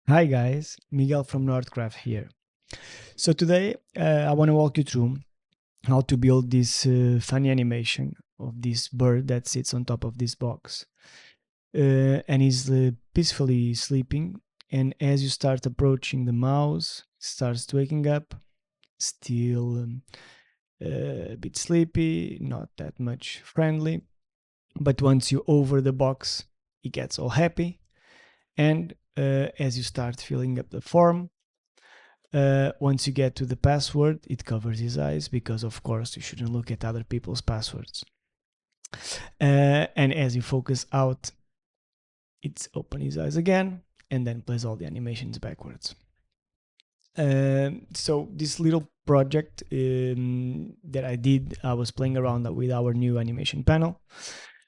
Hi guys, Miguel from Nordcraft here. So today I want to walk you through how to build this funny animation of this bird that sits on top of this box and is peacefully sleeping. And as you start approaching the mouse, it starts waking up, still a bit sleepy, not that much friendly. But once you over the box, it gets all happy. And as you start filling up the form, once you get to the password, it covers his eyes because, of course, you shouldn't look at other people's passwords. And as you focus out, it's open his eyes again and then plays all the animations backwards. So this little project that I did, I was playing around with our new animation panel,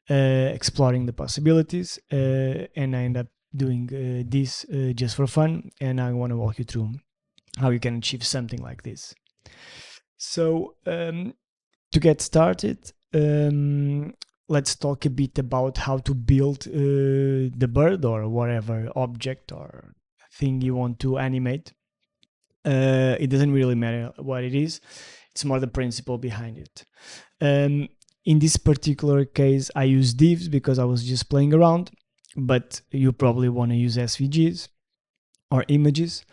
exploring the possibilities, and I ended up doing this just for fun, and I want to walk you through how you can achieve something like this. So to get started, let's talk a bit about how to build the bird or whatever object or thing you want to animate. It doesn't really matter what it is, it's more the principle behind it. In this particular case, I use divs because I was just playing around, but you probably want to use SVGs or images.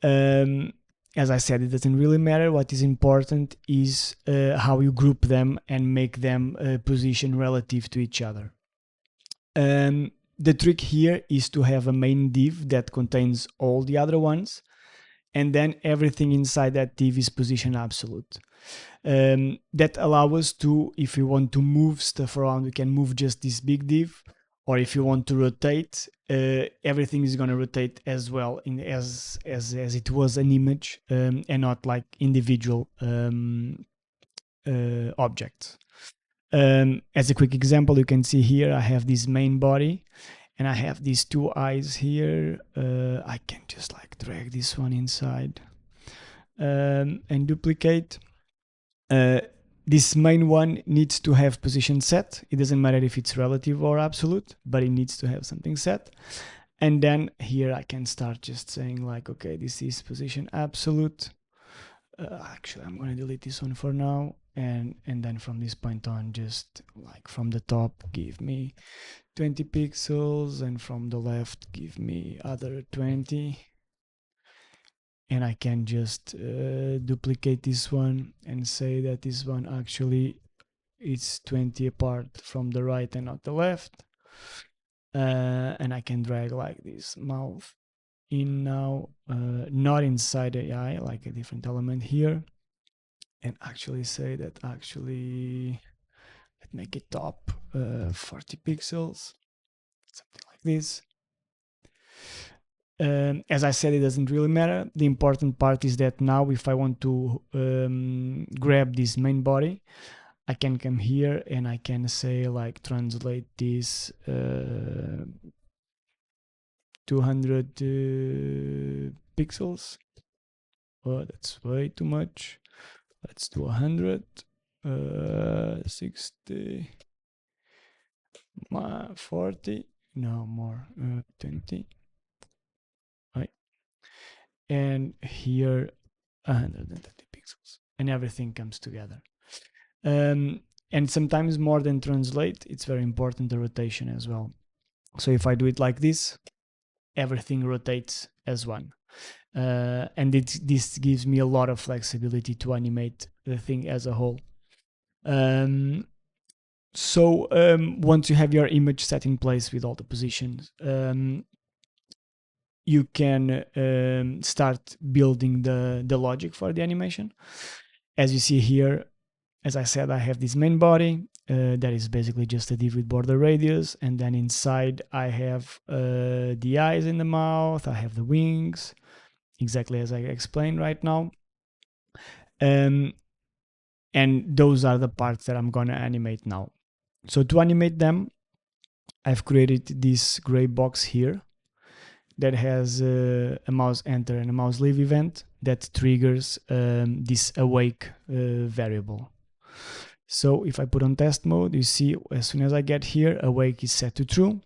As I said, it doesn't really matter. What is important is how you group them and make them position relative to each other. The trick here is to have a main div that contains all the other ones, and then everything inside that div is position absolute. That allows us to, if we want to move stuff around, we can move just this big div, or if you want to rotate, everything is going to rotate as well as it was an image, and not like individual objects. As a quick example, you can see here I have this main body and I have these two eyes here. I can just like drag this one inside and duplicate. This main one needs to have position set. It doesn't matter if it's relative or absolute, but it needs to have something set. And then here I can start just saying like, okay, this is position absolute. Actually, I'm going to delete this one for now. And then from this point on, just like from the top, give me 20 pixels, and from the left, give me other 20. And I can just duplicate this one and say that this one actually is 20 apart from the right and not the left. And I can drag like this mouth in now, not inside the eye, like a different element here, and actually say that actually let's make it top 40 pixels, something like this. As I said, it doesn't really matter. The important part is that now if I want to grab this main body, I can come here and I can say like translate this 200 pixels. Oh, that's way too much. Let's do 100, 60, 40, no more, 20. Right. And here 130 pixels, and everything comes together. And sometimes more than translate, it's very important the rotation as well. So if I do it like this, everything rotates as one. And this gives me a lot of flexibility to animate the thing as a whole. So once you have your image set in place with all the positions, you can start building the logic for the animation. As you see here, as I said, I have this main body that is basically just a div with border radius, and then inside I have the eyes in the mouth, I have the wings, exactly as I explained right now. And those are the parts that I'm gonna animate now. So to animate them, I've created this gray box here that has a mouse enter and a mouse leave event that triggers this awake variable. So if I put on test mode, you see as soon as I get here, awake is set to true.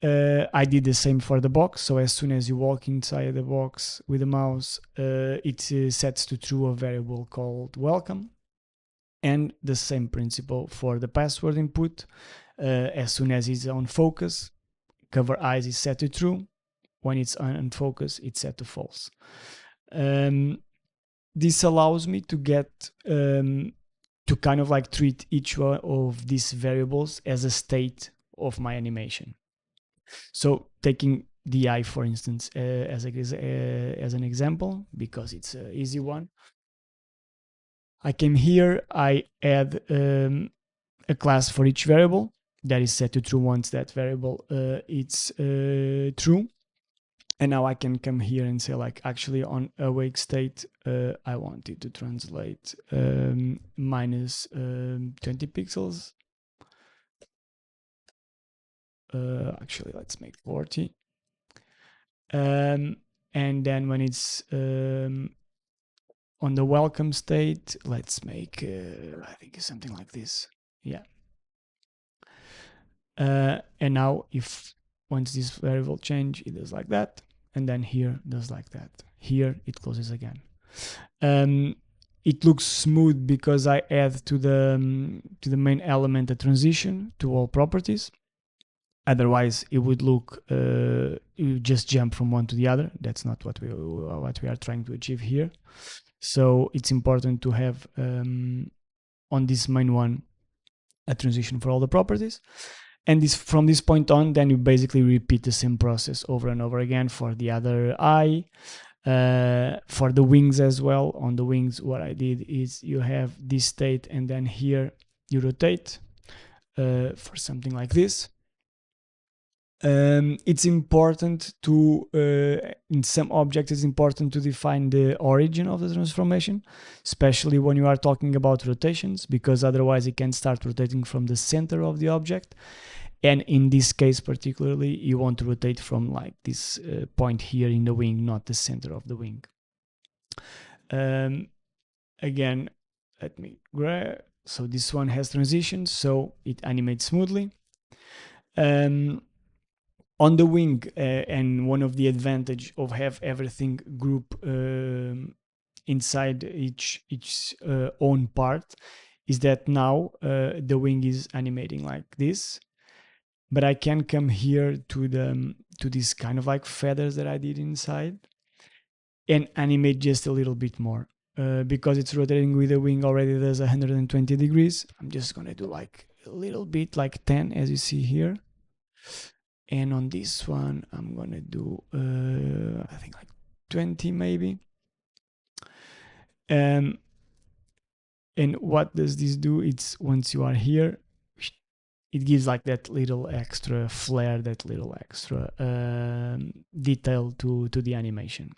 I did the same for the box. So as soon as you walk inside the box with the mouse, it sets to true a variable called welcome. And the same principle for the password input. As soon as it's on focus, cover eyes is set to true. When it's unfocused, it's set to false. This allows me to get to kind of like treat each one of these variables as a state of my animation. So taking the eye, for instance, as an example, because it's an easy one, I came here, I add a class for each variable that is set to true once that variable it's true. And now I can come here and say, like, actually on awake state, I want it to translate minus 20 pixels. Actually, let's make 40. And then when it's on the welcome state, let's make, I think it's something like this. Yeah. And now if once this variable change, it does like that. And then here does like that. Here it closes again. It looks smooth because I add to the main element a transition to all properties. Otherwise, it would look you just jump from one to the other. That's not what we are trying to achieve here. So it's important to have on this main one a transition for all the properties. And this from this point on, then you basically repeat the same process over and over again for the other eye. For the wings as well. On the wings, what I did is you have this state, and then here you rotate for something like this. It's important to, in some objects, it's important to define the origin of the transformation, especially when you are talking about rotations, because otherwise it can start rotating from the center of the object. And in this case particularly, you want to rotate from like this point here in the wing, not the center of the wing. Again, let me grab. So this one has transitions, so it animates smoothly. On the wing, and one of the advantage of have everything group inside each own part is that now the wing is animating like this. But I can come here to this kind of like feathers that I did inside and animate just a little bit more. Because it's rotating with the wing already does 120 degrees. I'm just gonna do like a little bit, like 10, as you see here. And on this one, I'm gonna do I think like 20 maybe. And what does this do? It's once you are here, it gives like that little extra flair, that little extra detail to the animation.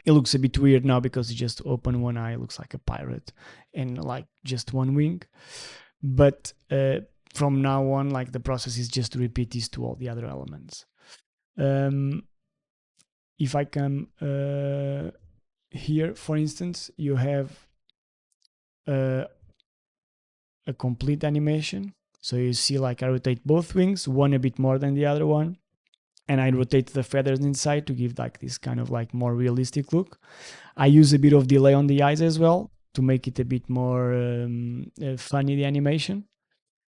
It looks a bit weird now because you just open one eye, it looks like a pirate, and like just one wing. But from now on, like the process is just to repeat this to all the other elements. If I come here, for instance, you have a complete animation. So you see, like, I rotate both wings, one a bit more than the other one, and I rotate the feathers inside to give like this kind of like more realistic look. I use a bit of delay on the eyes as well to make it a bit more funny, the animation.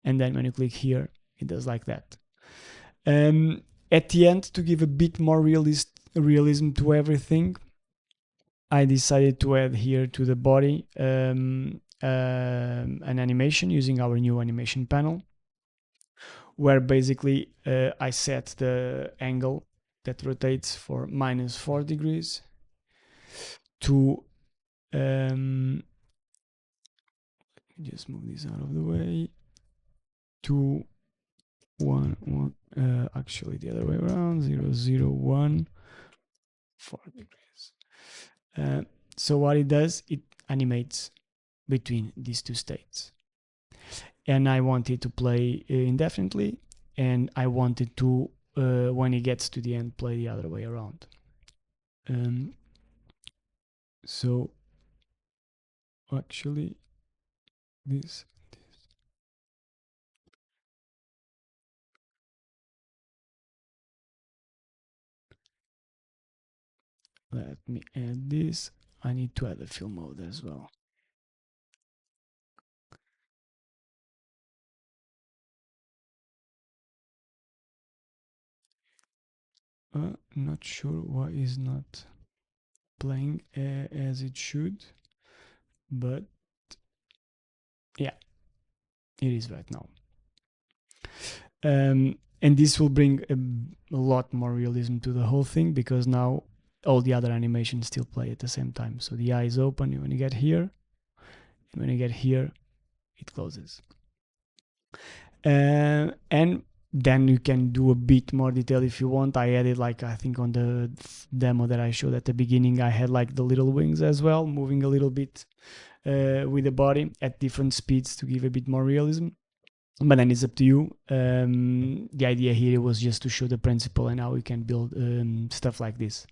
And then when you click here, it does like that. At the end, to give a bit more realism to everything, I decided to add here to the body an animation using our new animation panel, where basically I set the angle that rotates for -4 degrees to just move this out of the way, to actually the other way around, 0, 0, 1, 4 degrees. So what it does, it animates between these two states. And I want it to play indefinitely, and I want it to, when it gets to the end, play the other way around. So actually this Let me add this. I need to add a fill mode as well. Not sure why is not playing as it should, but yeah, it is right now. And this will bring a lot more realism to the whole thing, because now all the other animations still play at the same time. So the eye is open when you get here, and when you get here, it closes. And then you can do a bit more detail if you want. I added, like, I think on the demo that I showed at the beginning, I had like the little wings as well, moving a little bit with the body at different speeds to give a bit more realism. But then it's up to you. The idea here was just to show the principle and how we can build stuff like this.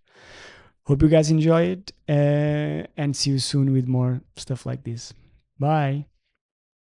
Hope you guys enjoy it, and see you soon with more stuff like this. Bye.